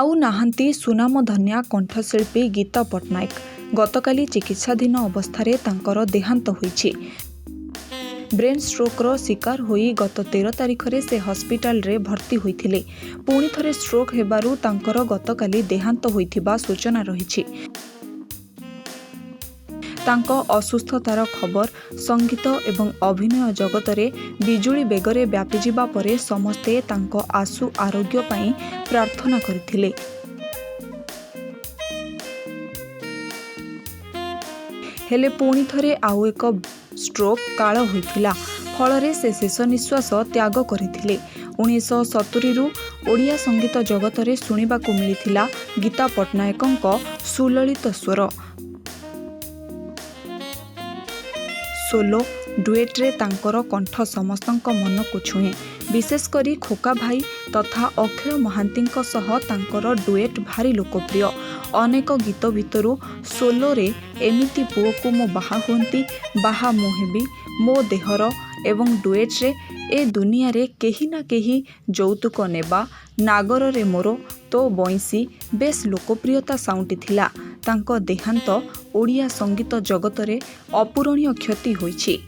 आउ नाहांती सुनामधन्या कंठशिल्पी गीता पट्टनायक। गतकाली चिकित्साधीन अवस्था तांकर देहांत होईछि। ब्रेन स्ट्रोकर शिकार होई गत 13 तारिख रे से हॉस्पिटल रे भर्ती होइथिले। पुणी थरे स्ट्रोक हेबारु तांकर गतकाली देहांत होइथिबा सूचना रहिछि। तांको असुस्थतार खबर संगीत एवं अभिनय जगत रे बिजुली बेगरे व्यापी जिबा परे समस्ते तांको आशु आरोग्य पई प्रार्थना करथिले। हेले पुणी थरे आउ एक स्ट्रोक काल होइथिला। फलरे से शेष निश्वास त्याग करथिले। 1970 रु ओडिया संगीत जगत रे सुनिबाकु मिलिथिला गीता पट्टनायकंक सुललित स्वर। सोलो डुएट रे तांकर कंठ समस्तंक मन को छुए। विशेषकरी खोका भाई तथा अक्षय महांतींक सह तांकर डुएट भारी लोकप्रिय। अनेक गीत भितरु सोलो रे एमिति पुओ को मो बाहा हुंती, बाहा मोहेबी, मो देहर एवं डुएट रे ए दुनिया रे केही ना केही जौतुक नेबा, नागर रे मोरो तो बइसी बेस लोकप्रियता साउंटी थिला। तांको देहांत ओडिया संगीत जगत रे अपूरणीय क्षति होईछि।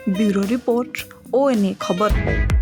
ब्यूरो रिपोर्ट ONA खबर।